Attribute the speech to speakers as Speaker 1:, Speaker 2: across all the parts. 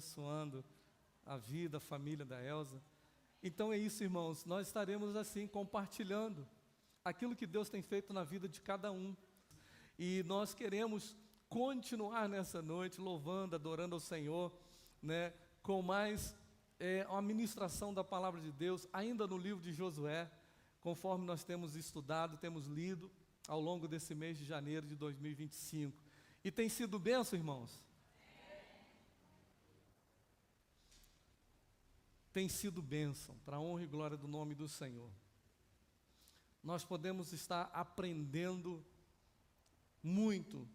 Speaker 1: abençoando a vida, a família da Elza. Então é isso, irmãos, nós estaremos assim, compartilhando aquilo que Deus tem feito na vida de cada um. E nós queremos continuar nessa noite, louvando, adorando ao Senhor, né, com mais uma ministração da palavra de Deus, ainda no livro de Josué, conforme nós temos estudado, temos lido ao longo desse mês de janeiro de 2025. E tem sido bênção, irmãos? Tem sido bênção, para a honra e glória do nome do Senhor. Nós podemos estar aprendendo muito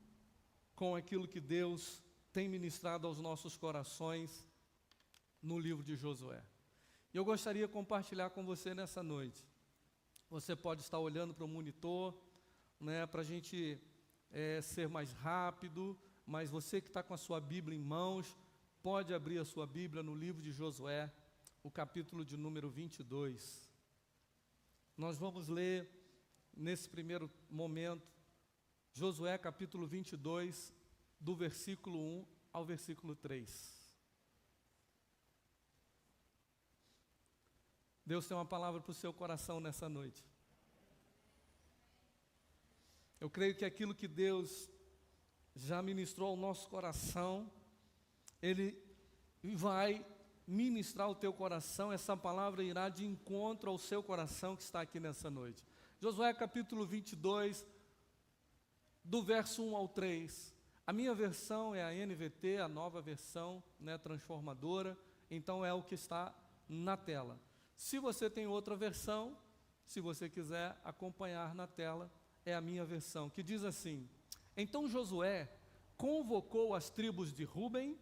Speaker 1: com aquilo que Deus tem ministrado aos nossos corações no livro de Josué. E eu gostaria de compartilhar com você nessa noite. Você pode estar olhando para o monitor, né, para a gente ser mais rápido, mas você que está com a sua Bíblia em mãos, pode abrir a sua Bíblia no livro de Josué, o capítulo de número 22. Nós vamos ler, nesse primeiro momento, Josué capítulo 22, do versículo 1 ao versículo 3. Deus tem uma palavra para o seu coração nessa noite. Eu creio que aquilo que Deus já ministrou ao nosso coração, Ele vai ministrar ao teu coração, essa palavra irá de encontro ao seu coração que está aqui nessa noite. Josué capítulo 22, do verso 1 ao 3. A minha versão é a NVT, a nova versão, né, transformadora, então é o que está na tela. Se você tem outra versão, se você quiser acompanhar na tela, é a minha versão, que diz assim: então Josué convocou as tribos de Ruben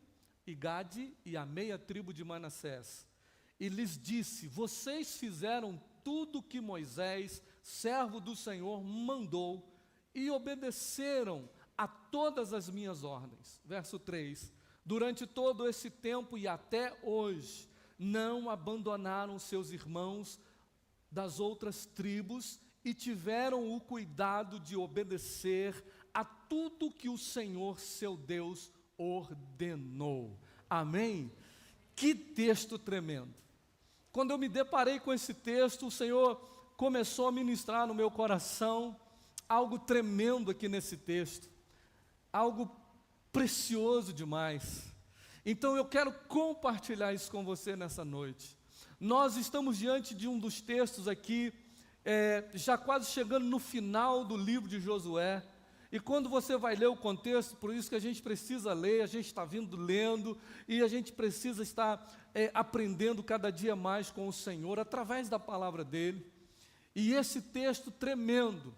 Speaker 1: e Gade e a meia tribo de Manassés, e lhes disse: vocês fizeram tudo o que Moisés, servo do Senhor, mandou, e obedeceram a todas as minhas ordens. Verso 3, durante todo esse tempo e até hoje, não abandonaram seus irmãos das outras tribos e tiveram o cuidado de obedecer a tudo que o Senhor, seu Deus, ordenou. Amém? Que texto tremendo. Quando eu me deparei com esse texto, o Senhor começou a ministrar no meu coração algo tremendo aqui nesse texto, algo precioso demais. Então eu quero compartilhar isso com você nessa noite. Nós estamos diante de um dos textos aqui, já quase chegando no final do livro de Josué. E quando você vai ler o contexto, por isso que a gente precisa ler, a gente está vindo lendo, e a gente precisa estar aprendendo cada dia mais com o Senhor, através da palavra dEle. E esse texto tremendo,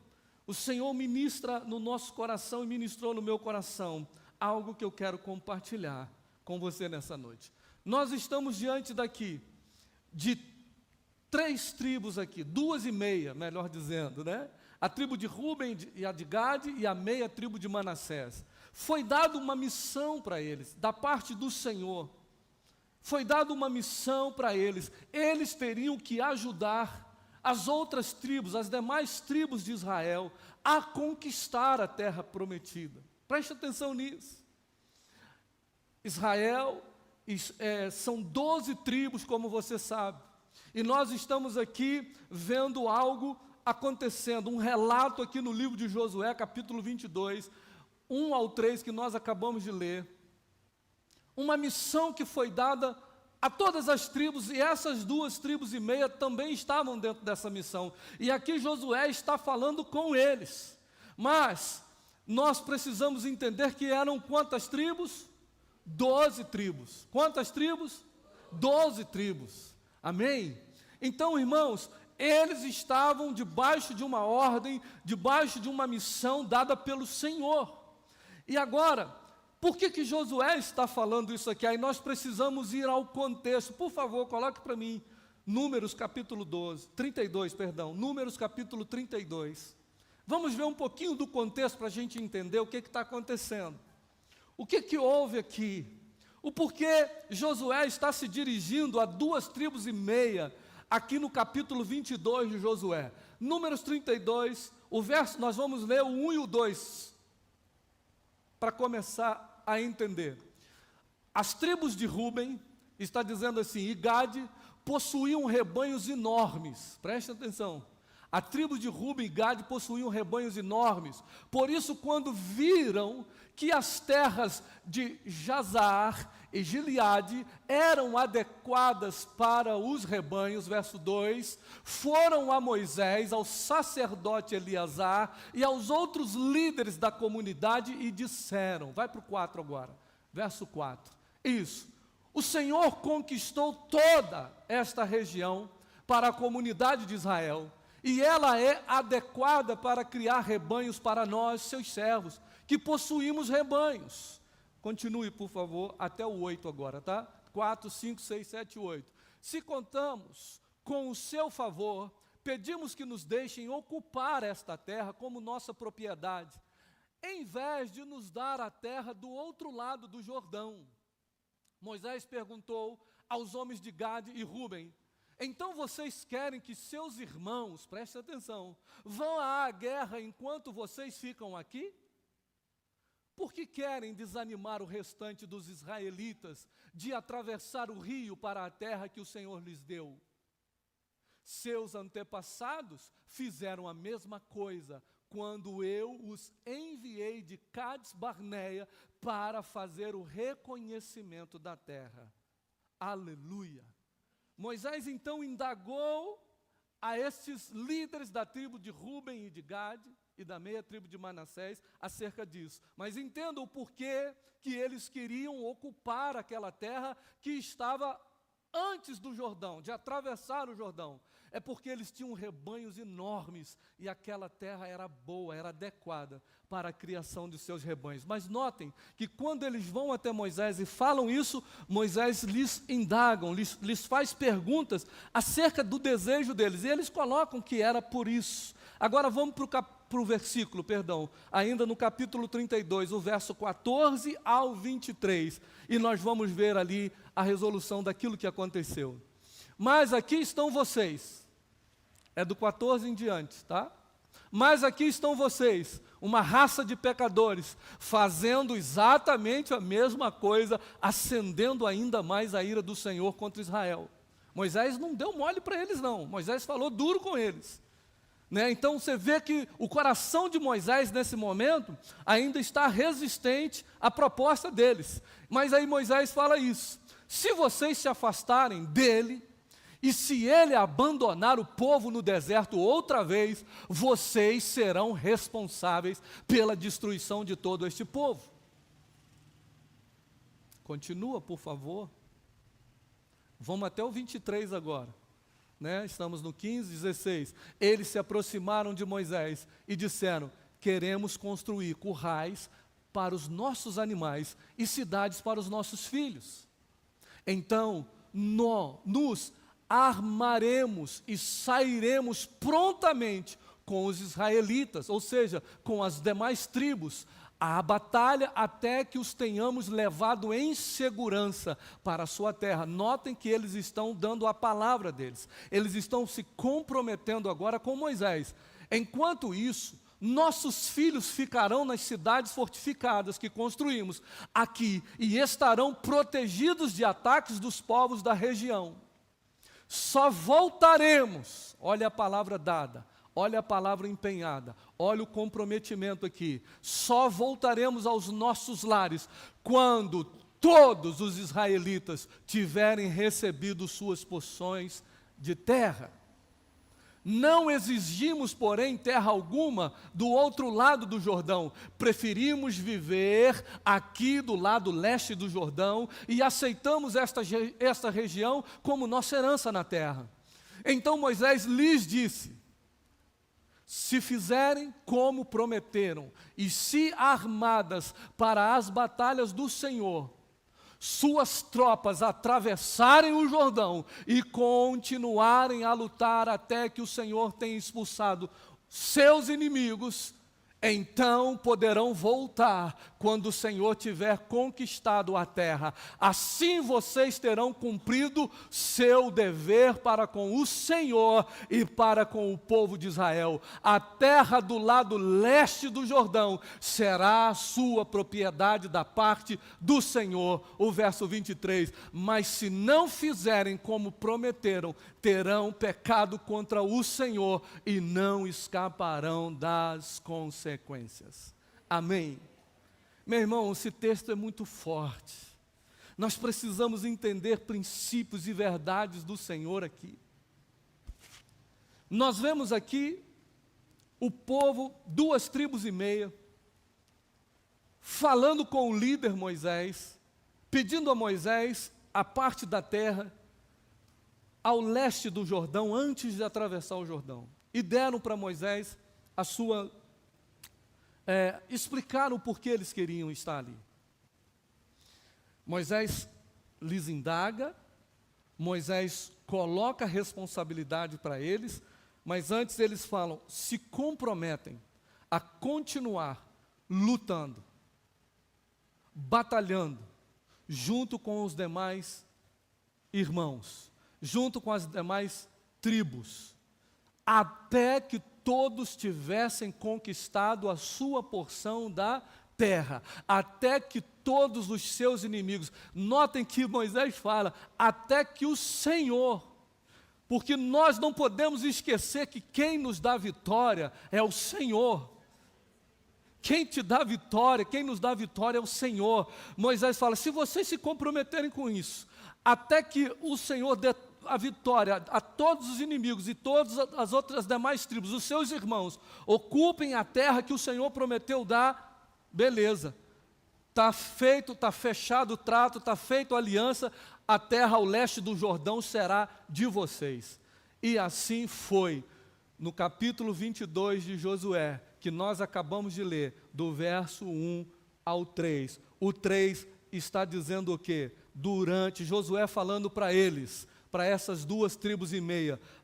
Speaker 1: o Senhor ministra no nosso coração e ministrou no meu coração, algo que eu quero compartilhar com você nessa noite. Nós estamos diante daqui, de 3 tribos aqui, 2,5, melhor dizendo, né? A tribo de Ruben e a de Gade e a meia tribo de Manassés. Foi dada uma missão para eles, da parte do Senhor. Foi dada uma missão para eles. Eles teriam que ajudar as outras tribos, as demais tribos de Israel, a conquistar a terra prometida. Preste atenção nisso. Israel são 12 tribos, como você sabe. E nós estamos aqui vendo algo acontecendo, um relato aqui no livro de Josué, capítulo 22, 1 ao 3, que nós acabamos de ler. Uma missão que foi dada a todas as tribos, e essas 2,5 tribos também estavam dentro dessa missão. E aqui Josué está falando com eles. Mas nós precisamos entender que eram quantas tribos? 12 tribos. Quantas tribos? 12 tribos. Amém? Então, irmãos, eles estavam debaixo de uma ordem, debaixo de uma missão dada pelo Senhor. E agora, por que Josué está falando isso aqui? Aí nós precisamos ir ao contexto. Por favor, coloque para mim Números capítulo 32, Números capítulo 32. Vamos ver um pouquinho do contexto para a gente entender o que está acontecendo. O que houve aqui? O porquê Josué está se dirigindo a 2,5 tribos aqui no capítulo 22 de Josué. Números 32, o verso, nós vamos ler o 1 e o 2, para começar a entender. As tribos de Ruben, está dizendo assim, e Gade possuíam rebanhos enormes. Preste atenção. A tribo de Ruben e Gade possuíam rebanhos enormes. Por isso, quando viram que as terras de Jazar e Gileade eram adequadas para os rebanhos, verso 2, foram a Moisés, ao sacerdote Eleazar e aos outros líderes da comunidade e disseram, vai para o 4 agora, verso 4, isso, o Senhor conquistou toda esta região para a comunidade de Israel, e ela é adequada para criar rebanhos para nós, seus servos, que possuímos rebanhos. Continue, por favor, até o 8 agora, tá? 4, 5, 6, 7, 8. Se contamos com o seu favor, pedimos que nos deixem ocupar esta terra como nossa propriedade, em vez de nos dar a terra do outro lado do Jordão. Moisés perguntou aos homens de Gade e Ruben, então vocês querem que seus irmãos, preste atenção, vão à guerra enquanto vocês ficam aqui? Por que querem desanimar o restante dos israelitas de atravessar o rio para a terra que o Senhor lhes deu? Seus antepassados fizeram a mesma coisa quando eu os enviei de Cades Barneia para fazer o reconhecimento da terra. Aleluia! Moisés então indagou a estes líderes da tribo de Ruben e de Gade e da meia tribo de Manassés acerca disso. Mas entendam o porquê que eles queriam ocupar aquela terra que estava antes do Jordão, de atravessar o Jordão. É porque eles tinham rebanhos enormes e aquela terra era boa, era adequada para a criação de seus rebanhos. Mas notem que quando eles vão até Moisés e falam isso, Moisés lhes indagam, lhes faz perguntas acerca do desejo deles. E eles colocam que era por isso. Agora vamos para o versículo, ainda no capítulo 32, o verso 14 ao 23. E nós vamos ver ali a resolução daquilo que aconteceu. Mas aqui estão vocês. É do 14 em diante, tá? Mas aqui estão vocês, uma raça de pecadores, fazendo exatamente a mesma coisa, acendendo ainda mais a ira do Senhor contra Israel. Moisés não deu mole para eles não, Moisés falou duro com eles. Né? Então você vê que o coração de Moisés nesse momento ainda está resistente à proposta deles. Mas aí Moisés fala isso, se vocês se afastarem dele, e se ele abandonar o povo no deserto outra vez, vocês serão responsáveis pela destruição de todo este povo. Continua, por favor. Vamos até o 23 agora. Né? Estamos no 15, 16. Eles se aproximaram de Moisés e disseram, queremos construir currais para os nossos animais e cidades para os nossos filhos. Então, nos armaremos e sairemos prontamente com os israelitas, ou seja, com as demais tribos, à batalha até que os tenhamos levado em segurança para a sua terra. Notem que eles estão dando a palavra deles, eles estão se comprometendo agora com Moisés. Enquanto isso, nossos filhos ficarão nas cidades fortificadas que construímos aqui e estarão protegidos de ataques dos povos da região. Só voltaremos, olha a palavra dada, olha a palavra empenhada, olha o comprometimento aqui. Só voltaremos aos nossos lares quando todos os israelitas tiverem recebido suas porções de terra. Não exigimos, porém, terra alguma do outro lado do Jordão. Preferimos viver aqui do lado leste do Jordão e aceitamos esta região como nossa herança na terra. Então Moisés lhes disse, se fizerem como prometeram e se armadas para as batalhas do Senhor, suas tropas atravessarem o Jordão e continuarem a lutar até que o Senhor tenha expulsado seus inimigos, Então poderão voltar quando o Senhor tiver conquistado a terra. Assim vocês terão cumprido seu dever para com o Senhor e para com o povo de Israel. A terra do lado leste do Jordão será a sua propriedade da parte do Senhor. O verso 23. Mas se não fizerem como prometeram, terão pecado contra o Senhor e não escaparão das consequências. Amém. Meu irmão, esse texto é muito forte. Nós precisamos entender princípios e verdades do Senhor aqui. Nós vemos aqui o povo, 2,5 tribos, falando com o líder Moisés, pedindo a Moisés a parte da terra ao leste do Jordão, antes de atravessar o Jordão. E deram para Moisés a sua... explicaram por que eles queriam estar ali. Moisés lhes indaga, Moisés coloca a responsabilidade para eles, mas antes eles falam, se comprometem a continuar lutando, batalhando, junto com os demais irmãos, junto com as demais tribos, até que todos tivessem conquistado a sua porção da terra, até que todos os seus inimigos, notem que Moisés fala, até que o Senhor, porque nós não podemos esquecer que quem nos dá vitória é o Senhor. Quem te dá vitória, quem nos dá vitória é o Senhor. Moisés fala, se vocês se comprometerem com isso, até que o Senhor dê a vitória a todos os inimigos e todas as outras demais tribos, os seus irmãos, ocupem a terra que o Senhor prometeu dar, beleza. Está feito, está fechado o trato, está feita a aliança, a terra ao leste do Jordão será de vocês. E assim foi, no capítulo 22 de Josué, que nós acabamos de ler, do verso 1 ao 3. O 3 está dizendo o quê? Durante, Josué falando para eles, para essas 2,5 tribos,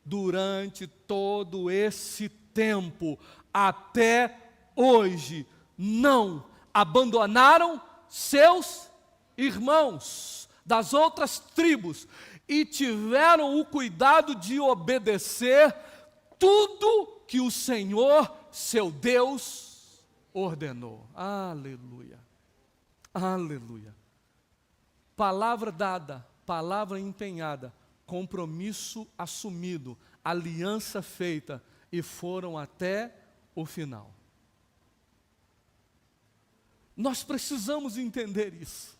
Speaker 1: durante todo esse tempo, até hoje, não abandonaram seus irmãos das outras tribos e tiveram o cuidado de obedecer tudo que o Senhor, seu Deus, ordenou. Aleluia, aleluia. Palavra dada, palavra empenhada, compromisso assumido, aliança feita, e foram até o final. Nós precisamos entender isso.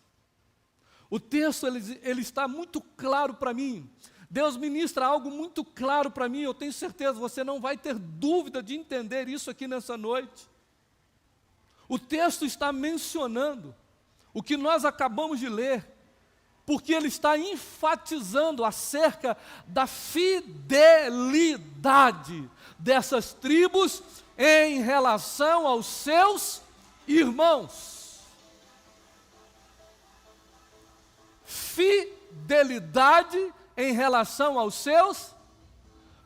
Speaker 1: O texto ele está muito claro para mim. Deus ministra algo muito claro para mim, eu tenho certeza, você não vai ter dúvida de entender isso aqui nessa noite. O texto está mencionando o que nós acabamos de ler, porque ele está enfatizando acerca da fidelidade dessas tribos em relação aos seus irmãos. Fidelidade em relação aos seus,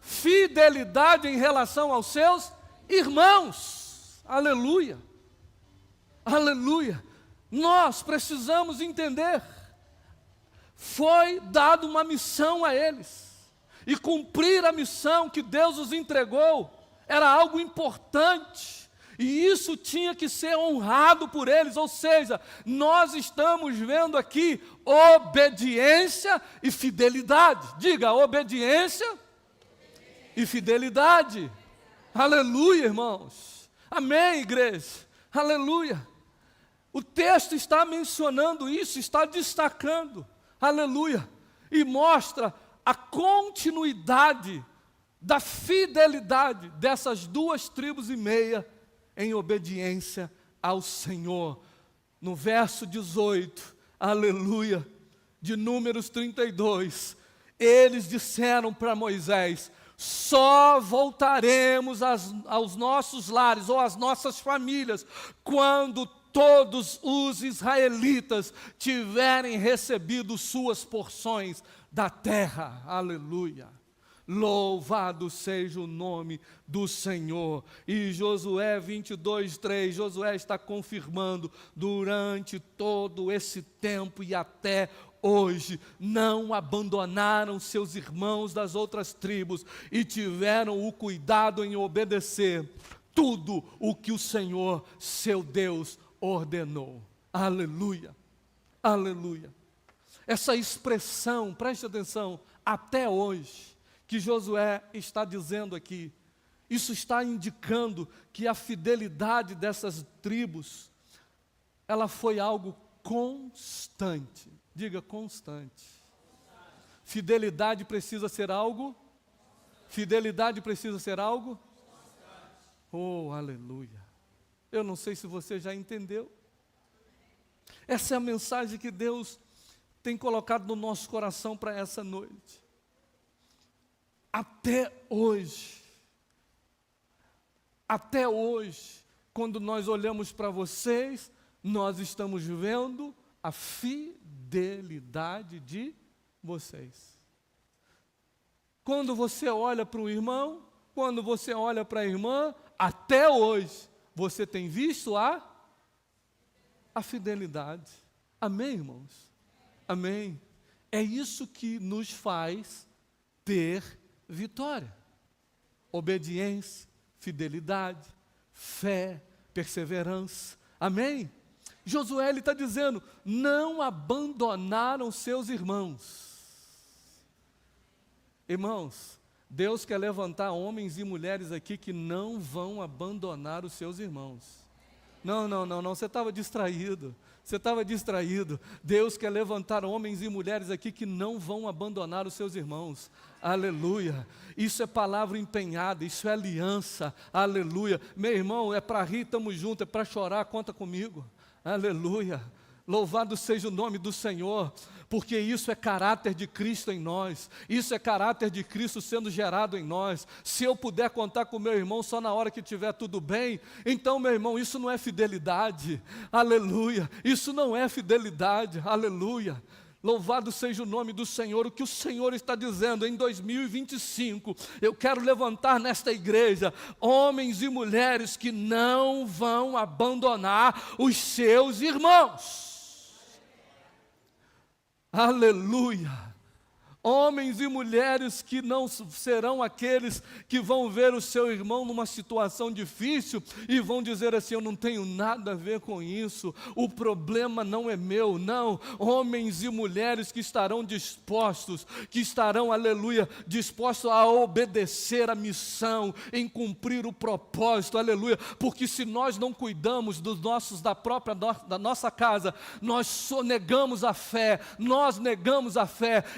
Speaker 1: fidelidade em relação aos seus irmãos. Aleluia, aleluia. Nós precisamos entender. Foi dada uma missão a eles, e cumprir a missão que Deus os entregou era algo importante, e isso tinha que ser honrado por eles. Ou seja, nós estamos vendo aqui obediência e fidelidade. Diga, obediência e fidelidade. Aleluia, irmãos. Amém, igreja. Aleluia. O texto está mencionando isso, está destacando. Aleluia, e mostra a continuidade da fidelidade dessas 2,5 tribos em obediência ao Senhor. No verso 18, aleluia, de Números 32, eles disseram para Moisés, só voltaremos aos nossos lares ou às nossas famílias quando todos os israelitas tiverem recebido suas porções da terra. Aleluia. Louvado seja o nome do Senhor. E Josué 22:3, Josué está confirmando, durante todo esse tempo e até hoje, não abandonaram seus irmãos das outras tribos e tiveram o cuidado em obedecer tudo o que o Senhor, seu Deus, ordenou. Aleluia, aleluia. Essa expressão, preste atenção, até hoje, que Josué está dizendo aqui, isso está indicando que a fidelidade dessas tribos, ela foi algo constante. Diga constante. Fidelidade precisa ser algo? Fidelidade precisa ser algo? Oh, aleluia. Eu não sei se você já entendeu. Essa é a mensagem que Deus tem colocado no nosso coração para essa noite. Até hoje, quando nós olhamos para vocês, nós estamos vendo a fidelidade de vocês. Quando você olha para o irmão, quando você olha para a irmã, até hoje, você tem visto a fidelidade. Amém, irmãos? Amém? É isso que nos faz ter vitória. Obediência, fidelidade, fé, perseverança. Amém? Josué está dizendo, não abandonaram seus irmãos. Irmãos, Deus quer levantar homens e mulheres aqui que não vão abandonar os seus irmãos. Não, você estava distraído. Deus quer levantar homens e mulheres aqui que não vão abandonar os seus irmãos. Aleluia. Isso é palavra empenhada, isso é aliança. Aleluia. Meu irmão, é para rir, estamos juntos, é para chorar, conta comigo. Aleluia. Louvado seja o nome do Senhor, porque isso é caráter de Cristo em nós, isso é caráter de Cristo sendo gerado em nós. Se eu puder contar com meu irmão só na hora que estiver tudo bem, então, meu irmão, isso não é fidelidade. Aleluia. Isso não é fidelidade. Aleluia. Louvado seja o nome do Senhor. O que o Senhor está dizendo em 2025, eu quero levantar nesta igreja homens e mulheres que não vão abandonar os seus irmãos. Aleluia. Homens e mulheres que não serão aqueles que vão ver o seu irmão numa situação difícil e vão dizer assim, eu não tenho nada a ver com isso, o problema não é meu, não. Homens e mulheres que estarão dispostos, aleluia, dispostos a obedecer a missão, em cumprir o propósito, aleluia, porque se nós não cuidamos dos nossos, da nossa casa, nós negamos a fé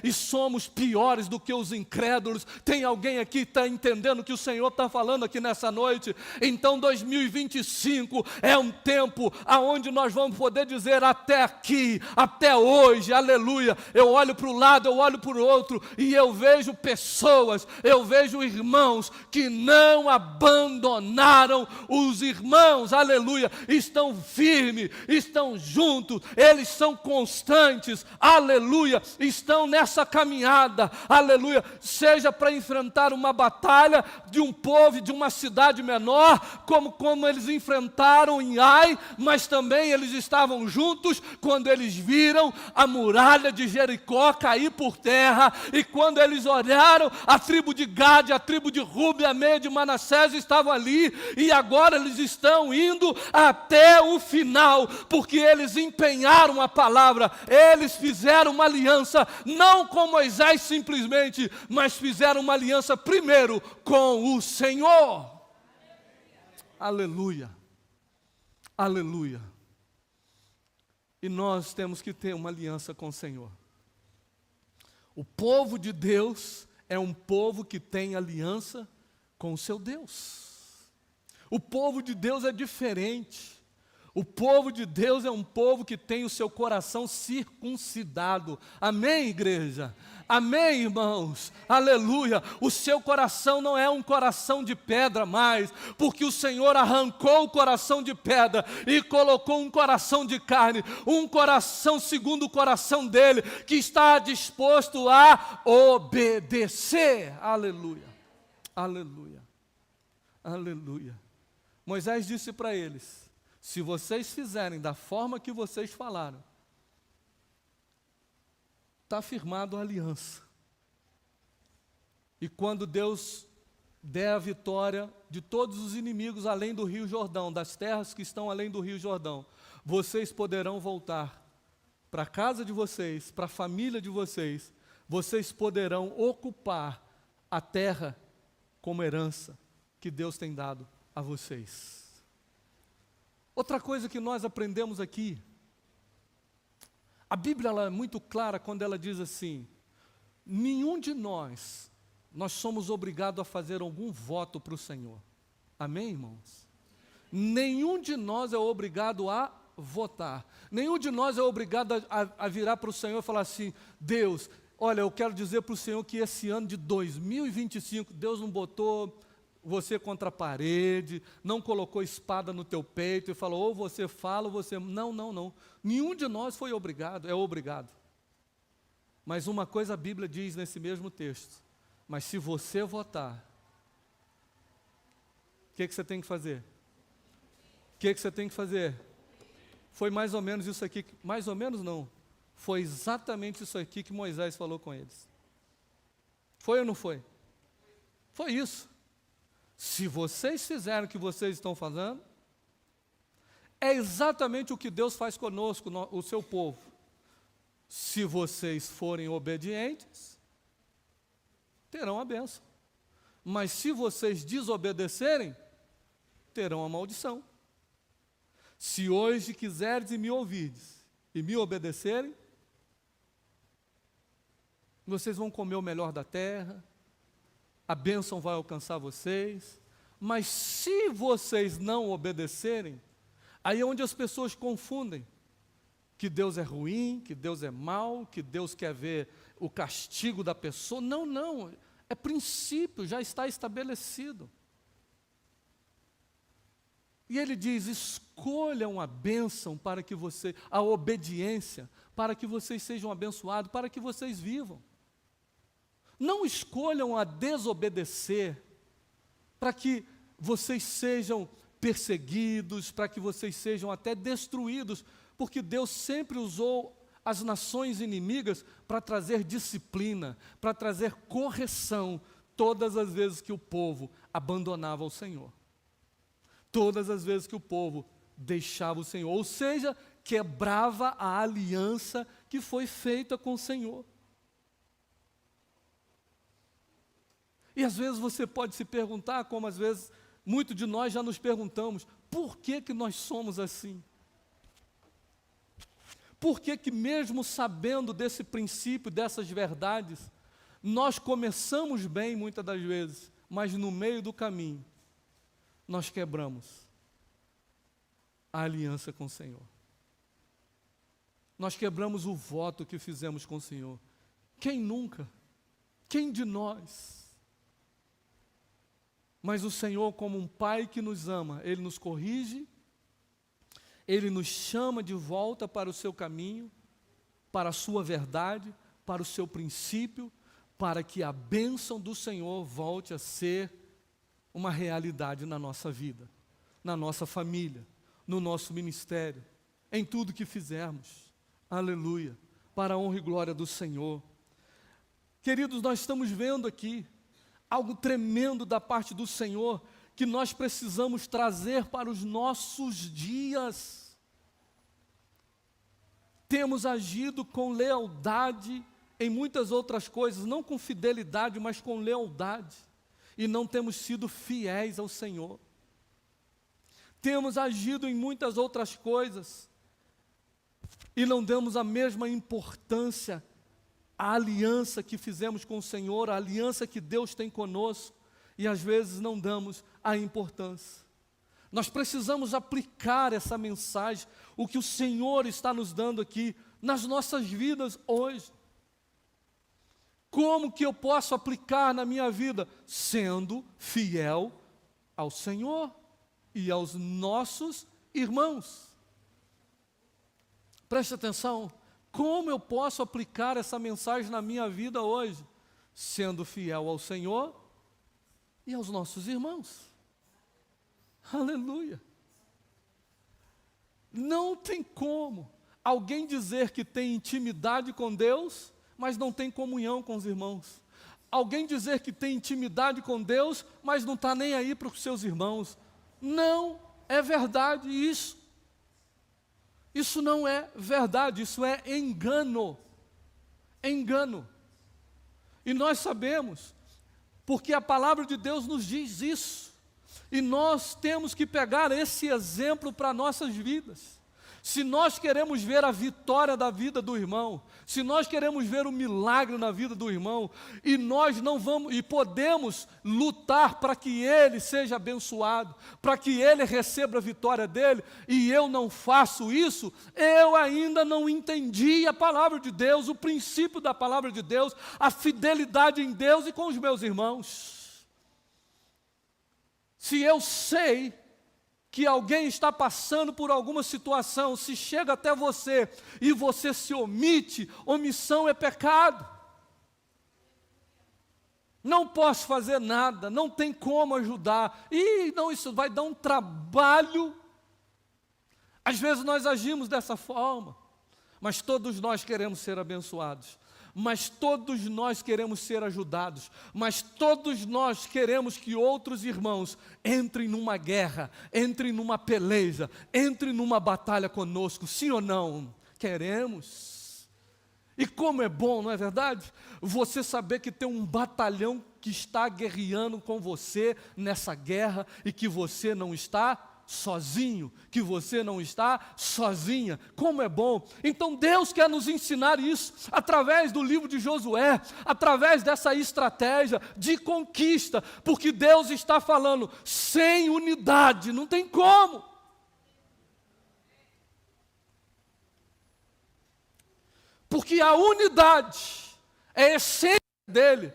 Speaker 1: e somos piores do que os incrédulos. Tem alguém aqui que está entendendo o que o Senhor está falando aqui nessa noite? Então 2025 é um tempo aonde nós vamos poder dizer até aqui, até hoje, aleluia. Eu olho para o lado, eu olho para o outro e eu vejo pessoas, eu vejo irmãos que não abandonaram os irmãos, aleluia, estão firmes, estão juntos, eles são constantes, aleluia, estão nessa caminhada, aleluia, seja para enfrentar uma batalha de um povo, de uma cidade menor, como eles enfrentaram em Ai, mas também eles estavam juntos quando eles viram a muralha de Jericó cair por terra, e quando eles olharam, a tribo de Gade, a tribo de Rúben, a meia de Manassés estavam ali, e agora eles estão indo até o final, porque eles empenharam a palavra, eles fizeram uma aliança, não com Moisés simplesmente, mas fizeram uma aliança primeiro com o Senhor. Aleluia, aleluia. E nós temos que ter uma aliança com o Senhor. O povo de Deus é um povo que tem aliança com o seu Deus. O povo de Deus é diferente. O povo de Deus é um povo que tem o seu coração circuncidado. Amém, igreja? Amém, irmãos? Aleluia! O seu coração não é um coração de pedra mais, porque o Senhor arrancou o coração de pedra e colocou um coração de carne, um coração segundo o coração dele, que está disposto a obedecer. Aleluia! Aleluia! Aleluia! Moisés disse para eles: se vocês fizerem da forma que vocês falaram, está firmado a aliança. E quando Deus der a vitória de todos os inimigos além do Rio Jordão, das terras que estão além do Rio Jordão, vocês poderão voltar para a casa de vocês, para a família de vocês, vocês poderão ocupar a terra como herança que Deus tem dado a vocês. Outra coisa que nós aprendemos aqui, a Bíblia ela é muito clara quando ela diz assim: nenhum de nós somos obrigados a fazer algum voto para o Senhor. Amém, irmãos? Nenhum de nós é obrigado a votar. Nenhum de nós é obrigado a virar para o Senhor e falar assim: Deus, olha, eu quero dizer para o Senhor que esse ano de 2025, Deus não botou você contra a parede, não colocou espada no teu peito e falou, ou você fala, ou você... Não, não, não. Nenhum de nós foi obrigado, é obrigado. Mas uma coisa a Bíblia diz nesse mesmo texto: mas se você votar, o que você tem que fazer? O que você tem que fazer? Foi mais ou menos isso aqui, mais ou menos não, foi exatamente isso aqui que Moisés falou com eles. Foi ou não foi? Foi isso. Se vocês fizerem o que vocês estão fazendo, é exatamente o que Deus faz conosco, o seu povo. Se vocês forem obedientes, terão a bênção. Mas se vocês desobedecerem, terão a maldição. Se hoje quiserdes e me ouvirdes e me obedecerem, vocês vão comer o melhor da terra, a bênção vai alcançar vocês. Mas se vocês não obedecerem, aí é onde as pessoas confundem que Deus é ruim, que Deus é mau, que Deus quer ver o castigo da pessoa. Não, não, é princípio, já está estabelecido. E ele diz: escolham a bênção para que você, a obediência, para que vocês sejam abençoados, para que vocês vivam. Não escolham a desobedecer, para que vocês sejam perseguidos, para que vocês sejam até destruídos, porque Deus sempre usou as nações inimigas para trazer disciplina, para trazer correção, todas as vezes que o povo abandonava o Senhor. Todas as vezes que o povo deixava o Senhor, ou seja, quebrava a aliança que foi feita com o Senhor. E às vezes você pode se perguntar, como às vezes muitos de nós já nos perguntamos, por que que nós somos assim? Por que que mesmo sabendo desse princípio, dessas verdades, nós começamos bem muitas das vezes, mas no meio do caminho, nós quebramos a aliança com o Senhor. Nós quebramos o voto que fizemos com o Senhor. Quem nunca? Quem de nós? Mas o Senhor, como um Pai que nos ama, Ele nos corrige, Ele nos chama de volta para o seu caminho, para a sua verdade, para o seu princípio, para que a bênção do Senhor volte a ser uma realidade na nossa vida, na nossa família, no nosso ministério, em tudo que fizermos. Aleluia, para a honra e glória do Senhor. Queridos, nós estamos vendo aqui algo tremendo da parte do Senhor, que nós precisamos trazer para os nossos dias. Temos agido com lealdade em muitas outras coisas, não com fidelidade, mas com lealdade, e não temos sido fiéis ao Senhor. Temos agido em muitas outras coisas, e não damos a mesma importância à aliança que fizemos com o Senhor, a aliança que Deus tem conosco, e às vezes não damos a importância. Nós precisamos aplicar essa mensagem, o que o Senhor está nos dando aqui, nas nossas vidas hoje. Como que eu posso aplicar na minha vida? Sendo fiel ao Senhor e aos nossos irmãos. Preste atenção, como eu posso aplicar essa mensagem na minha vida hoje? Sendo fiel ao Senhor e aos nossos irmãos. Aleluia. Não tem como alguém dizer que tem intimidade com Deus, mas não tem comunhão com os irmãos. Alguém dizer que tem intimidade com Deus, mas não está nem aí para os seus irmãos. Não é verdade isso. Isso não é verdade, isso é engano. Engano. E nós sabemos, porque a palavra de Deus nos diz isso. E nós temos que pegar esse exemplo para nossas vidas. Se nós queremos ver a vitória da vida do irmão, se nós queremos ver o milagre na vida do irmão, e nós não vamos, e podemos lutar para que ele seja abençoado, para que ele receba a vitória dele, e eu não faço isso, eu ainda não entendi a palavra de Deus, o princípio da palavra de Deus, a fidelidade em Deus e com os meus irmãos. Se eu sei que alguém está passando por alguma situação, se chega até você e você se omite, omissão é pecado. Não posso fazer nada, não tem como ajudar. E não, isso vai dar um trabalho. Às vezes nós agimos dessa forma, mas todos nós queremos ser abençoados. Mas todos nós queremos ser ajudados, mas todos nós queremos que outros irmãos entrem numa guerra, entrem numa peleja, entrem numa batalha conosco, sim ou não? Queremos. E como é bom, não é verdade? Você saber que tem um batalhão que está guerreando com você nessa guerra e que você não está sozinho, que você não está sozinha. Como é bom. Então Deus quer nos ensinar isso através do livro de Josué, através dessa estratégia de conquista, porque Deus está falando, sem unidade não tem como. Porque a unidade é a essência dele.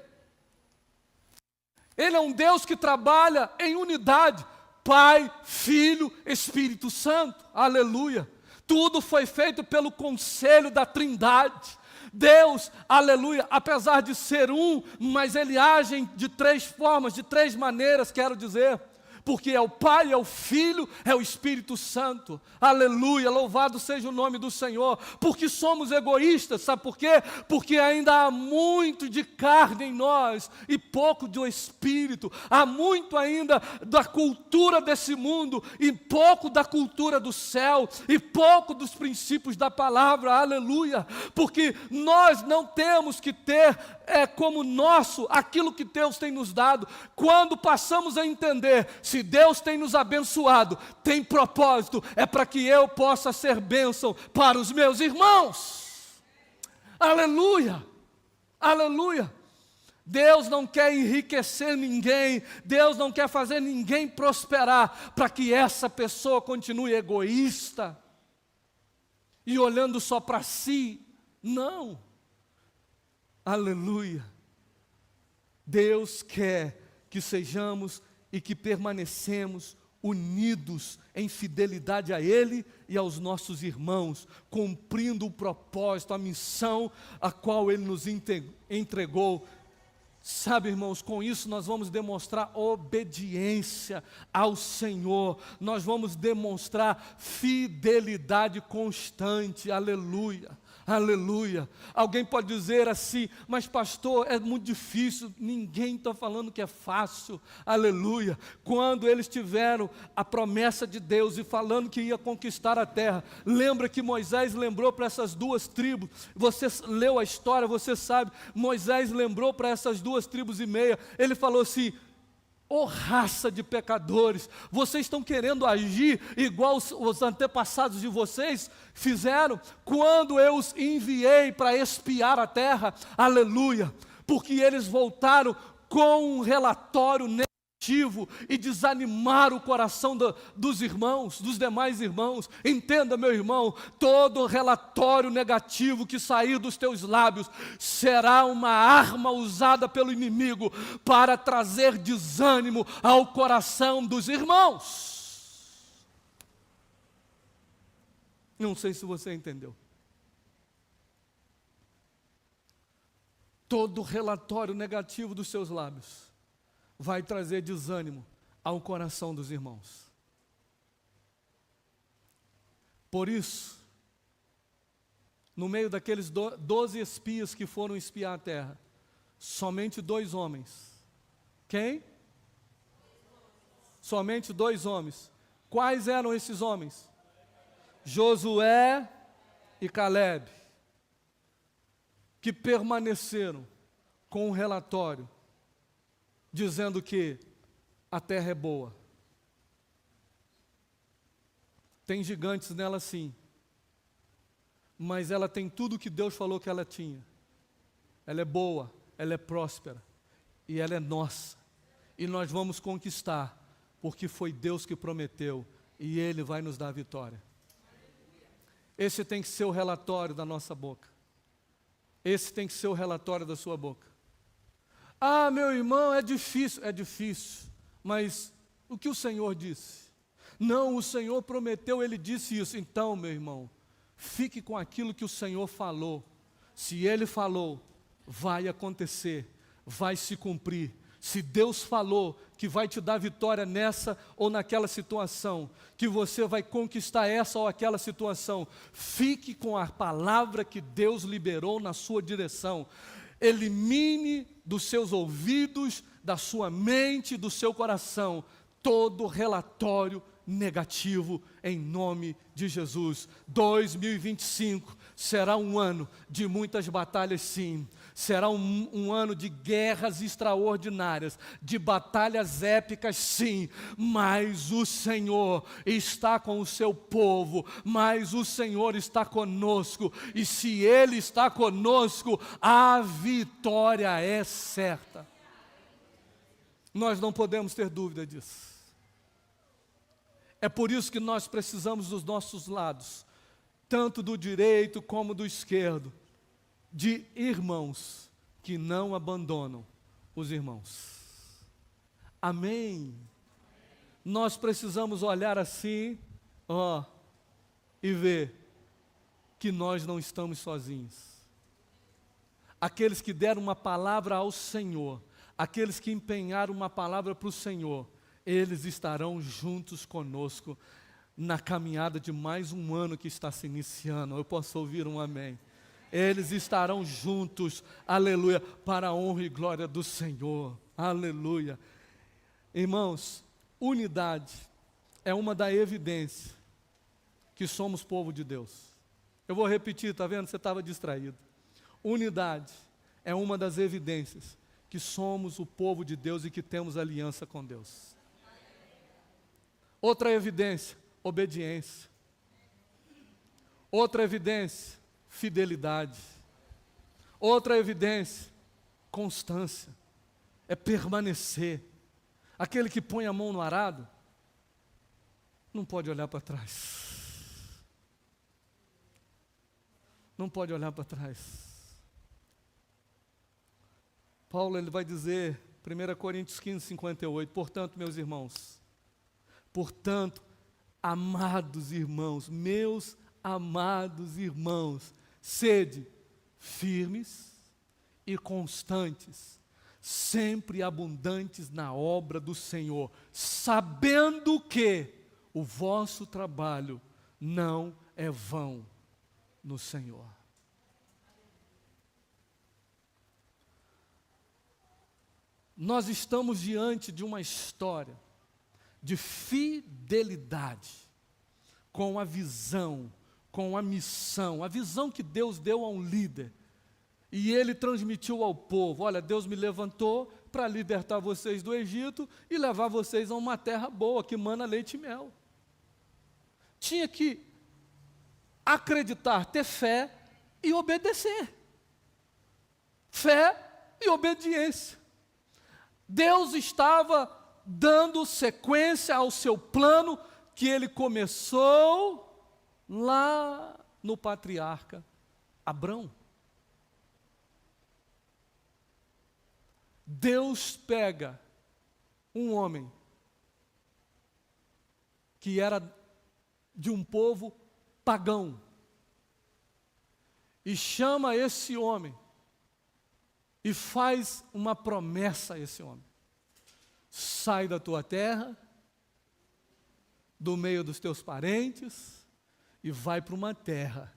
Speaker 1: Ele é um Deus que trabalha em unidade. Pai, Filho, Espírito Santo, aleluia. Tudo foi feito pelo conselho da Trindade. Deus, aleluia, apesar de ser um, mas Ele age de três formas, de três maneiras, quero dizer. Porque é o Pai, é o Filho, é o Espírito Santo. Aleluia, louvado seja o nome do Senhor. Porque somos egoístas, sabe por quê? Porque ainda há muito de carne em nós e pouco do Espírito. Há muito ainda da cultura desse mundo e pouco da cultura do céu e pouco dos princípios da palavra. Aleluia. Porque nós não temos que ter como nosso aquilo que Deus tem nos dado. Quando passamos a entender, se Deus tem nos abençoado, tem propósito, é para que eu possa ser bênção para os meus irmãos. Aleluia, aleluia. Deus não quer enriquecer ninguém, Deus não quer fazer ninguém prosperar, para que essa pessoa continue egoísta e olhando só para si. Não. Aleluia. Deus quer que sejamos e que permanecemos unidos em fidelidade a Ele e aos nossos irmãos, cumprindo o propósito, a missão a qual Ele nos entregou. Sabe, irmãos, com isso nós vamos demonstrar obediência ao Senhor, nós vamos demonstrar fidelidade constante, aleluia. Aleluia. Alguém pode dizer assim, mas pastor, é muito difícil. Ninguém está falando que é fácil. Aleluia. Quando eles tiveram a promessa de Deus e falando que ia conquistar a terra, lembra que Moisés lembrou para essas duas tribos. Você leu a história, você sabe. Moisés lembrou para essas 2,5 tribos. Ele falou assim, ô raça de pecadores, vocês estão querendo agir igual os antepassados de vocês fizeram, quando eu os enviei para espiar a terra, aleluia, porque eles voltaram com um relatório negativo e desanimar o coração dos irmãos, dos demais irmãos. Entenda, meu irmão, todo relatório negativo que sair dos teus lábios será uma arma usada pelo inimigo para trazer desânimo ao coração dos irmãos. Não sei se você entendeu. Todo relatório negativo dos seus lábios vai trazer desânimo ao coração dos irmãos. Por isso, no meio daqueles 12 espias que foram espiar a terra, somente 2 homens. Quem? Somente 2 homens. Quais eram esses homens? Josué e Calebe, que permaneceram com um relatório dizendo que a terra é boa. Tem gigantes nela sim, mas ela tem tudo o que Deus falou que ela tinha. Ela é boa, ela é próspera e ela é nossa. E nós vamos conquistar, porque foi Deus que prometeu e Ele vai nos dar a vitória. Esse tem que ser o relatório da nossa boca. Esse tem que ser o relatório da sua boca. Ah, meu irmão, é difícil, mas o que o Senhor disse? Não, o Senhor prometeu, Ele disse isso. Então, meu irmão, fique com aquilo que o Senhor falou. Se Ele falou, vai acontecer, vai se cumprir. Se Deus falou que vai te dar vitória nessa ou naquela situação, que você vai conquistar essa ou aquela situação, fique com a palavra que Deus liberou na sua direção. Elimine dos seus ouvidos, da sua mente, do seu coração, todo relatório negativo em nome de Jesus. 2025 será um ano de muitas batalhas, sim. Será um ano de guerras extraordinárias, de batalhas épicas, sim. Mas o Senhor está com o seu povo, mas o Senhor está conosco. E se Ele está conosco, a vitória é certa. Nós não podemos ter dúvida disso. É por isso que nós precisamos dos nossos lados, tanto do direito como do esquerdo, de irmãos que não abandonam os irmãos. Amém? Nós precisamos olhar assim, e ver que nós não estamos sozinhos. Aqueles que deram uma palavra ao Senhor, aqueles que empenharam uma palavra para o Senhor, eles estarão juntos conosco na caminhada de mais um ano que está se iniciando. Eu posso ouvir um amém? Eles estarão juntos, aleluia, para a honra e glória do Senhor, aleluia. Irmãos, unidade é uma da evidência que somos povo de Deus. Eu vou repetir, está vendo? Você estava distraído. Unidade é uma das evidências que somos o povo de Deus e que temos aliança com Deus. Outra evidência, obediência. Outra evidência, fidelidade. Outra evidência, constância. É permanecer. Aquele que põe a mão no arado, não pode olhar para trás. Não pode olhar para trás. Paulo ele vai dizer, 1 Coríntios 15, 58, portanto, meus irmãos, portanto, amados irmãos, meus amados irmãos, sede firmes e constantes, sempre abundantes na obra do Senhor, sabendo que o vosso trabalho não é vão no Senhor. Nós estamos diante de uma história de fidelidade, com a visão, com a missão, a visão que Deus deu a um líder, e ele transmitiu ao povo: olha, Deus me levantou para libertar vocês do Egito e levar vocês a uma terra boa, que mana leite e mel. Tinha que acreditar, ter fé e obedecer. Fé e obediência. Deus estava dando sequência ao seu plano que ele começou lá no patriarca Abrão. Deus pega um homem que era de um povo pagão e chama esse homem e faz uma promessa a esse homem: sai da tua terra, do meio dos teus parentes, e vai para uma terra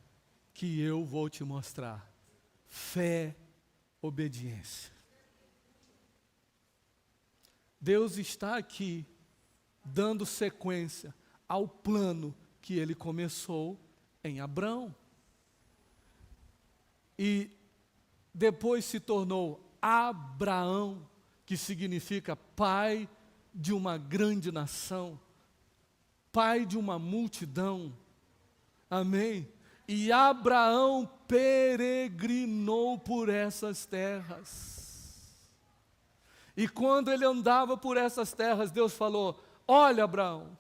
Speaker 1: que eu vou te mostrar. Fé, obediência. Deus está aqui dando sequência ao plano que ele começou em Abrão. E depois se tornou Abraão, que significa pai de uma grande nação, pai de uma multidão. Amém? E Abraão peregrinou por essas terras. E quando ele andava por essas terras, Deus falou: olha, Abraão.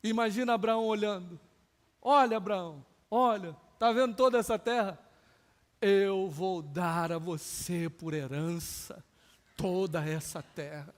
Speaker 1: Imagina Abraão olhando. Olha, Abraão, olha, está vendo toda essa terra? Eu vou dar a você por herança toda essa terra.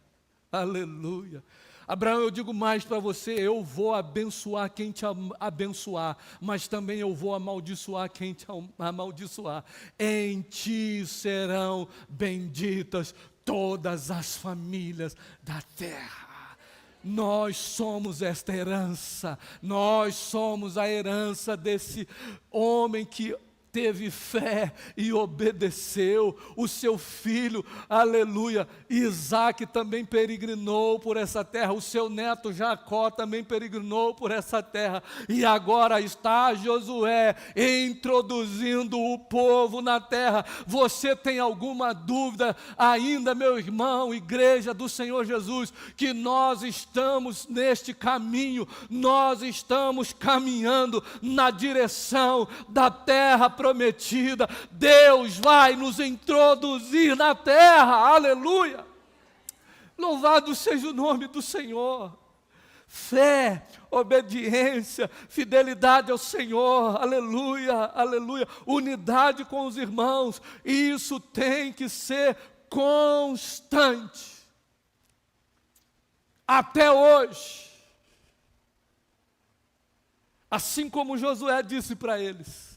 Speaker 1: Aleluia. Abraão, eu digo mais para você: eu vou abençoar quem te abençoar, mas também eu vou amaldiçoar quem te amaldiçoar. Em ti serão benditas todas as famílias da terra. Nós somos esta herança, nós somos a herança desse homem que teve fé e obedeceu. O seu filho, aleluia, Isaac também peregrinou por essa terra, o seu neto Jacó também peregrinou por essa terra, e agora está Josué introduzindo o povo na terra. Você tem alguma dúvida ainda, meu irmão, igreja do Senhor Jesus, que nós estamos neste caminho, nós estamos caminhando na direção da terra prometida. Deus vai nos introduzir na terra, aleluia. Louvado seja o nome do Senhor. Fé, obediência, fidelidade ao Senhor, aleluia, aleluia. Unidade com os irmãos, isso tem que ser constante. Até hoje, assim como Josué disse para eles: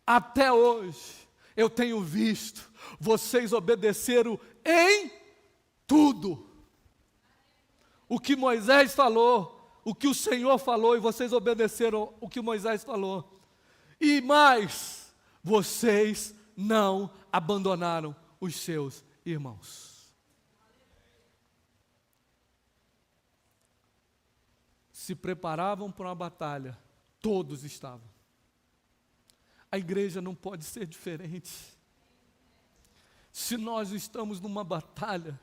Speaker 1: até hoje eu tenho visto vocês obedeceram em tudo. O que Moisés falou, o que o Senhor falou, e vocês obedeceram o que Moisés falou. E mais, vocês não abandonaram os seus irmãos. Se preparavam para uma batalha, todos estavam. A igreja não pode ser diferente. Se nós estamos numa batalha,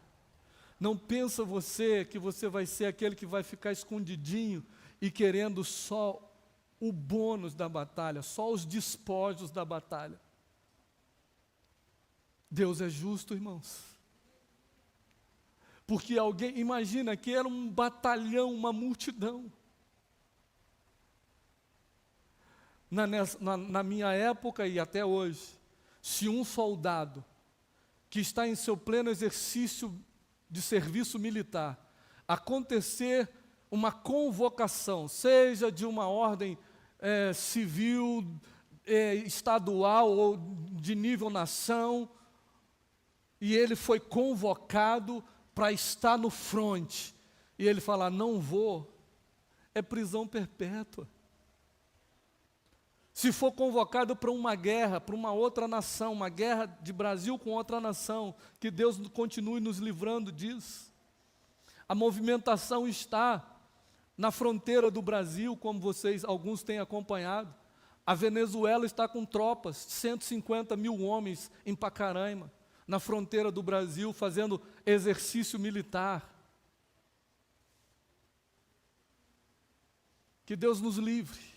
Speaker 1: não pensa você que você vai ser aquele que vai ficar escondidinho e querendo só o bônus da batalha, só os despojos da batalha. Deus é justo, irmãos. Porque alguém, imagina que era um batalhão, uma multidão. Na minha época e até hoje, se um soldado que está em seu pleno exercício de serviço militar, acontecer uma convocação, seja de uma ordem civil, estadual ou de nível nação, e ele foi convocado para estar no fronte, e ele falar: não vou, é prisão perpétua. Se for convocado para uma guerra, para uma outra nação, uma guerra de Brasil com outra nação, que Deus continue nos livrando disso. A movimentação está na fronteira do Brasil, como vocês, alguns têm acompanhado. A Venezuela está com tropas, 150 mil homens em Pacaraima, na fronteira do Brasil, fazendo exercício militar. Que Deus nos livre.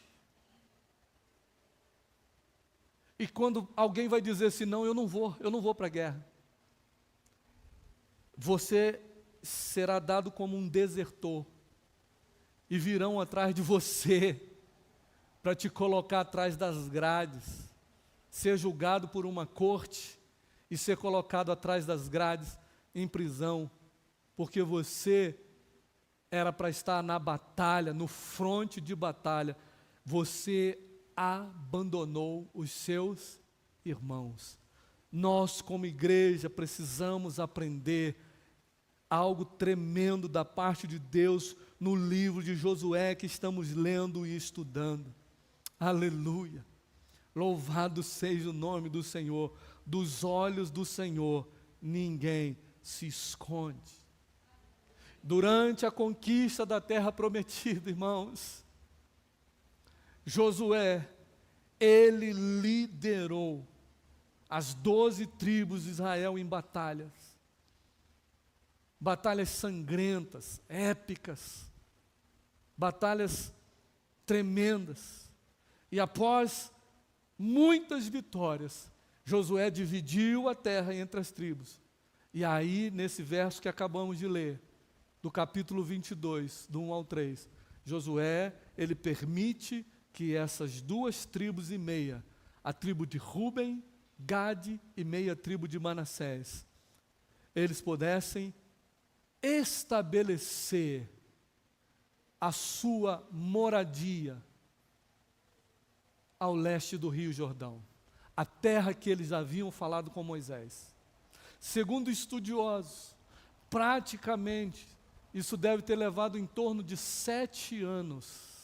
Speaker 1: E quando alguém vai dizer assim: não, eu não vou para a guerra, você será dado como um desertor, e virão atrás de você, para te colocar atrás das grades, ser julgado por uma corte, e ser colocado atrás das grades, em prisão, porque você era para estar na batalha, no fronte de batalha, você abandonou os seus irmãos. Nós, como igreja, precisamos aprender algo tremendo da parte de Deus no livro de Josué que estamos lendo e estudando. Aleluia! Louvado seja o nome do Senhor. Dos olhos do Senhor ninguém se esconde. Durante a conquista da terra prometida, irmãos, Josué, ele liderou as 12 tribos de Israel em batalhas. Batalhas sangrentas, épicas, batalhas tremendas. E após muitas vitórias, Josué dividiu a terra entre as tribos. E aí, nesse verso que acabamos de ler, do capítulo 22, do 1 ao 3, Josué, ele permite que essas 2 tribos e meia, a tribo de Ruben, Gade e meia tribo de Manassés, eles pudessem estabelecer a sua moradia ao leste do Rio Jordão, a terra que eles haviam falado com Moisés. Segundo estudiosos, praticamente, isso deve ter levado em torno de 7 anos.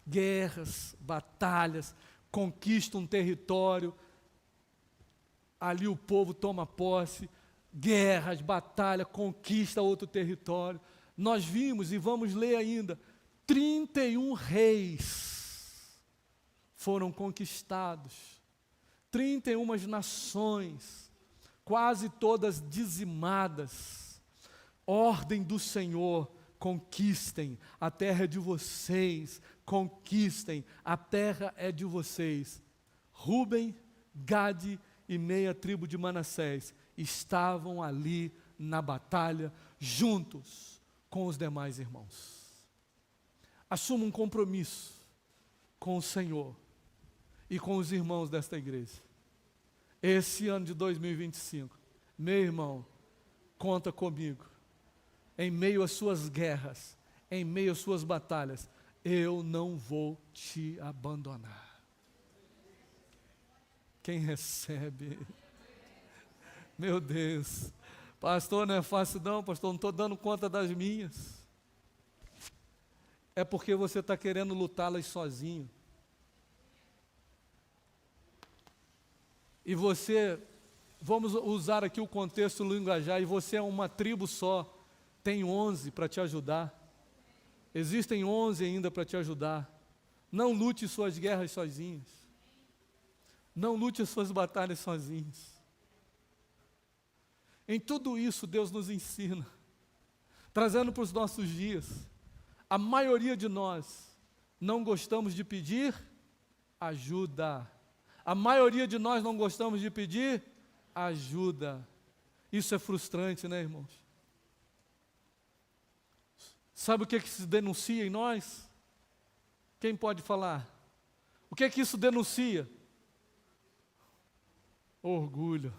Speaker 1: Guerras, batalhas, conquista um território, ali o povo toma posse, guerras, batalha, conquista outro território. Nós vimos e vamos ler ainda, 31 reis foram conquistados, 31 nações, quase todas dizimadas. Ordem do Senhor: conquistem, a terra é de vocês, conquistem, a terra é de vocês. Ruben, Gade e meia tribo de Manassés estavam ali na batalha, juntos com os demais irmãos. Assuma um compromisso com o Senhor e com os irmãos desta igreja. Esse ano de 2025, meu irmão, conta comigo. Em meio às suas guerras, em meio às suas batalhas, eu não vou te abandonar. Quem recebe? Meu Deus. Pastor, não é fácil não, pastor, não estou dando conta das minhas. É porque você está querendo lutá-las sozinho. E você, vamos usar aqui o contexto linguajar, e você é uma tribo só, tem 11 para te ajudar. Existem 11 ainda para te ajudar. Não lute suas guerras sozinhos. Não lute as suas batalhas sozinhos. Em tudo isso Deus nos ensina, trazendo para os nossos dias. A maioria de nós não gostamos de pedir ajuda. A maioria de nós não gostamos de pedir ajuda. Isso é frustrante, né, irmãos? Sabe o que se denuncia em nós? Quem pode falar? O que isso denuncia? Orgulho.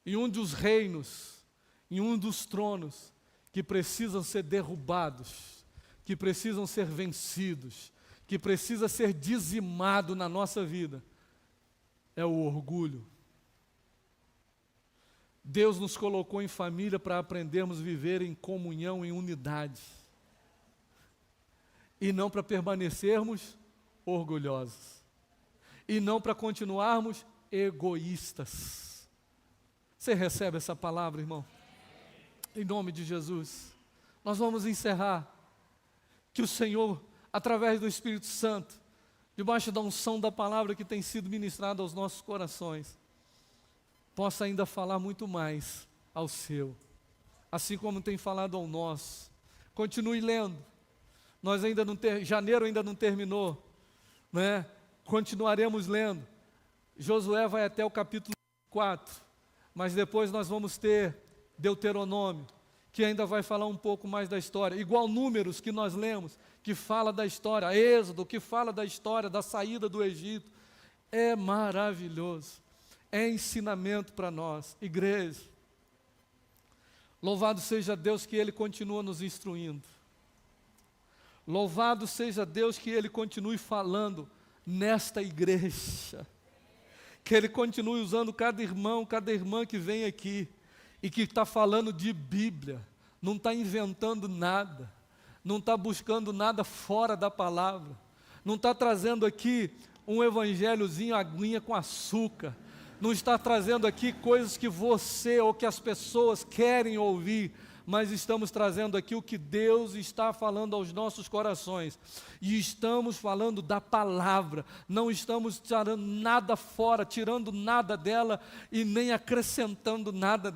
Speaker 1: Em um dos reinos, em um dos tronos que precisam ser derrubados, que precisam ser vencidos, que precisa ser dizimado na nossa vida, é o orgulho. Deus nos colocou em família para aprendermos a viver em comunhão, em unidade, e não para permanecermos orgulhosos, e não para continuarmos egoístas. Você recebe essa palavra, irmão? Em nome de Jesus. Nós vamos encerrar. Que o Senhor, através do Espírito Santo, debaixo da unção da palavra que tem sido ministrada aos nossos corações, possa ainda falar muito mais ao seu, assim como tem falado ao nosso. Continue lendo. Nós ainda não janeiro ainda não terminou, né? Continuaremos lendo. Josué vai até o capítulo 4, mas depois nós vamos ter Deuteronômio, que ainda vai falar um pouco mais da história, igual Números que nós lemos, que fala da história, Êxodo, que fala da história da saída do Egito. É maravilhoso, é ensinamento para nós, igreja. Louvado seja Deus que Ele continua nos instruindo. Louvado seja Deus que Ele continue falando nesta igreja. Que Ele continue usando cada irmão, cada irmã que vem aqui e que está falando de Bíblia, não está inventando nada, não está buscando nada fora da palavra, não está trazendo aqui um evangelhozinho, aguinha com açúcar, não está trazendo aqui coisas que você ou que as pessoas querem ouvir, mas estamos trazendo aqui o que Deus está falando aos nossos corações, e estamos falando da palavra, não estamos tirando nada fora, tirando nada dela e nem acrescentando nada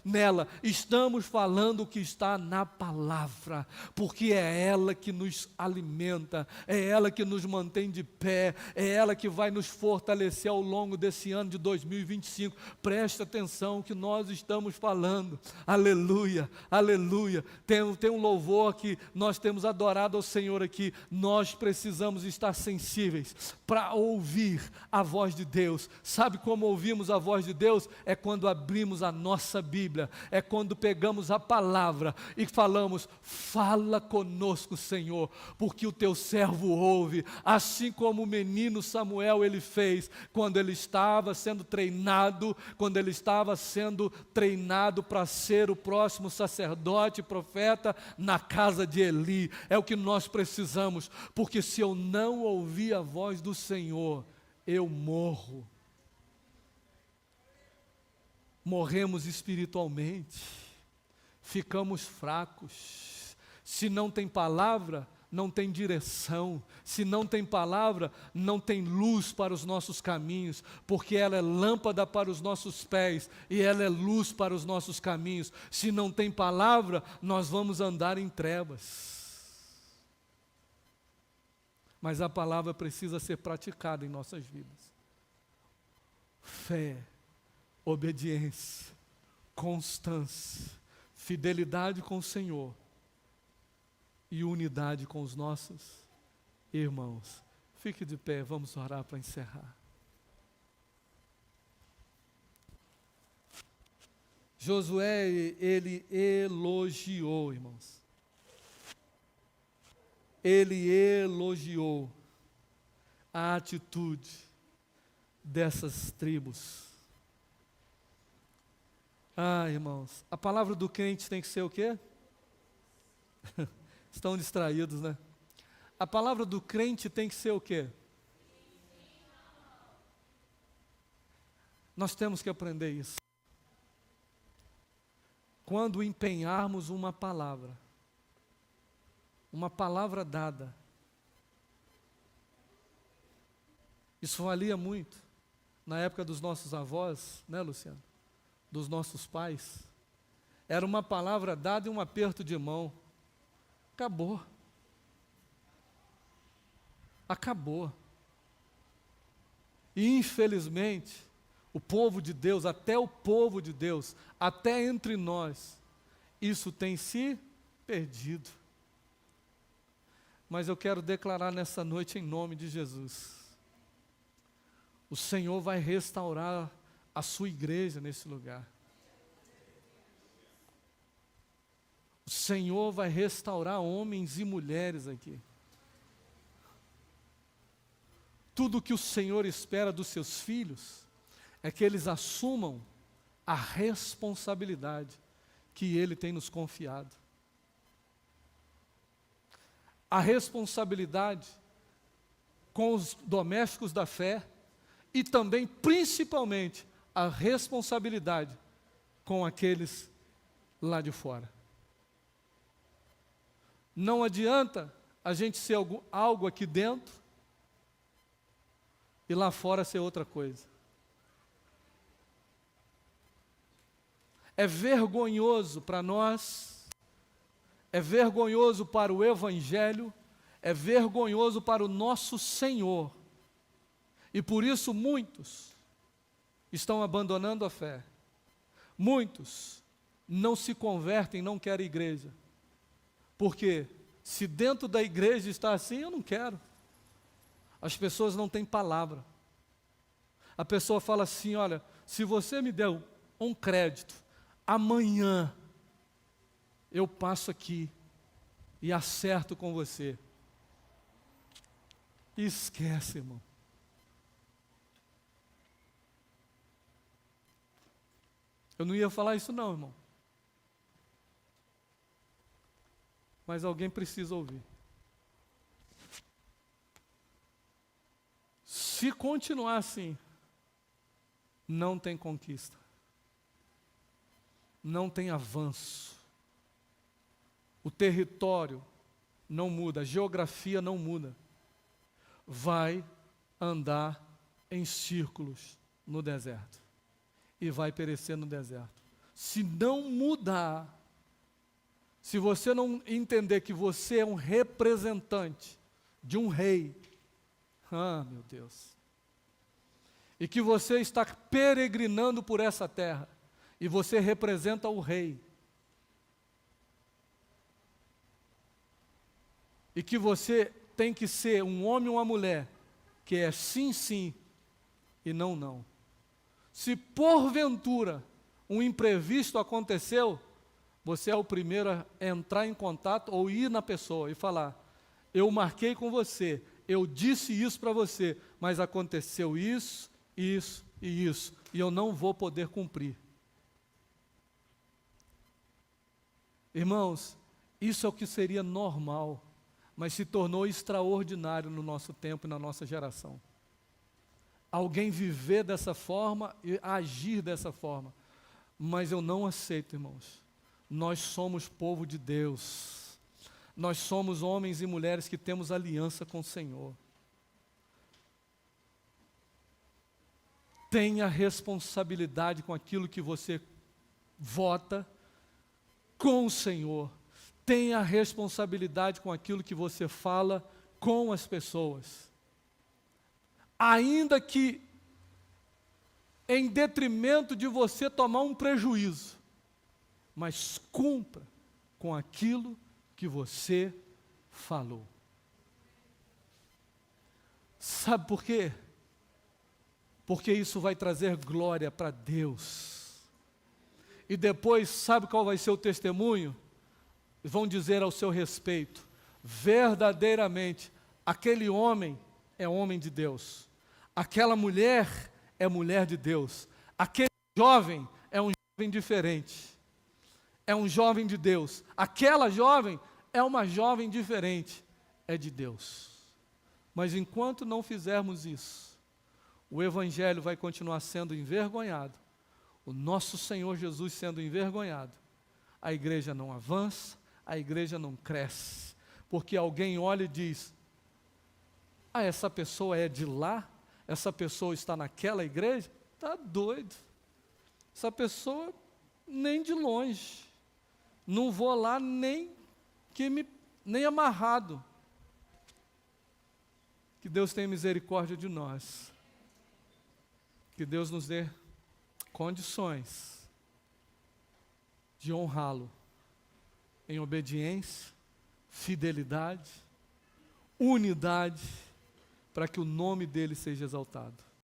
Speaker 1: nela, estamos falando o que está na palavra, porque é ela que nos alimenta, é ela que nos mantém de pé, é ela que vai nos fortalecer ao longo desse ano de 2025, presta atenção que nós estamos falando, aleluia, aleluia, tem um louvor que nós temos adorado ao Senhor aqui, nós precisamos estar sensíveis para ouvir a voz de Deus. Sabe como ouvimos a voz de Deus? É quando abrimos a nossa Bíblia, é quando pegamos a palavra e falamos, fala conosco, Senhor, porque o teu servo ouve, assim como o menino Samuel ele fez, quando ele estava sendo treinado, para ser o próximo sacerdote, profeta, na casa de Eli. É o que nós precisamos, porque se eu não ouvir a voz do Senhor, eu morro. Morremos espiritualmente, ficamos fracos. Se não tem palavra, não tem direção. Se não tem palavra, não tem luz para os nossos caminhos, porque ela é lâmpada para os nossos pés e ela é luz para os nossos caminhos. Se não tem palavra, nós vamos andar em trevas. Mas a palavra precisa ser praticada em nossas vidas. Fé, obediência, constância, fidelidade com o Senhor e unidade com os nossos irmãos. Fique de pé, vamos orar para encerrar. Josué, ele elogiou, irmãos. Ele elogiou a atitude dessas tribos. Ah, irmãos, a palavra do crente tem que ser o quê? Estão distraídos, né? A palavra do crente tem que ser o quê? Nós temos que aprender isso. Quando empenharmos uma palavra dada, isso valia muito na época dos nossos avós, né, Luciano? Dos nossos pais. Era uma palavra dada e um aperto de mão. Acabou. Acabou. E infelizmente, o povo de Deus, até o povo de Deus, até entre nós, isso tem se perdido. Mas eu quero declarar nessa noite em nome de Jesus. O Senhor vai restaurar a sua igreja nesse lugar. O Senhor vai restaurar homens e mulheres aqui. Tudo que o Senhor espera dos seus filhos é que eles assumam a responsabilidade que Ele tem nos confiado. A responsabilidade com os domésticos da fé e também, principalmente, a responsabilidade com aqueles lá de fora. Não adianta a gente ser algo aqui dentro e lá fora ser outra coisa. É vergonhoso para nós, é vergonhoso para o Evangelho, é vergonhoso para o nosso Senhor E por isso muitos estão abandonando a fé. Muitos não se convertem, não querem igreja. Porque se dentro da igreja está assim, eu não quero. As pessoas não têm palavra. A pessoa fala assim, olha, se você me der um crédito, amanhã eu passo aqui e acerto com você. Esquece, irmão. Eu não ia falar isso não, irmão. Mas alguém precisa ouvir. Se continuar assim, não tem conquista. Não tem avanço. O território não muda, a geografia não muda. Vai andar em círculos no deserto. E vai perecer no deserto. Se não mudar, se você não entender que você é um representante de um rei, meu Deus, e que você está peregrinando por essa terra, e você representa o rei, e que você tem que ser um homem ou uma mulher, que é sim, sim, e não, não. Se porventura um imprevisto aconteceu, você é o primeiro a entrar em contato ou ir na pessoa e falar, eu marquei com você, eu disse isso para você, mas aconteceu isso, isso e isso, e eu não vou poder cumprir. Irmãos, isso é o que seria normal, mas se tornou extraordinário no nosso tempo e na nossa geração. Alguém viver dessa forma e agir dessa forma. Mas eu não aceito, irmãos. Nós somos povo de Deus. Nós somos homens e mulheres que temos aliança com o Senhor. Tenha responsabilidade com aquilo que você vota com o Senhor. Tenha responsabilidade com aquilo que você fala com as pessoas. Ainda que em detrimento de você tomar um prejuízo, mas cumpra com aquilo que você falou. Sabe por quê? Porque isso vai trazer glória para Deus. E depois, sabe qual vai ser o testemunho? Vão dizer ao seu respeito, verdadeiramente, aquele homem é homem de Deus. Aquela mulher é mulher de Deus. Aquele jovem é um jovem diferente. É um jovem de Deus. Aquela jovem é uma jovem diferente. É de Deus. Mas enquanto não fizermos isso, o Evangelho vai continuar sendo envergonhado. O nosso Senhor Jesus sendo envergonhado. A igreja não avança, a igreja não cresce. Porque alguém olha e diz, essa pessoa é de lá? Essa pessoa está naquela igreja? Está doido. Essa pessoa nem de longe. Não vou lá nem amarrado. Que Deus tenha misericórdia de nós. Que Deus nos dê condições de honrá-lo em obediência, fidelidade, unidade, para que o nome dele seja exaltado.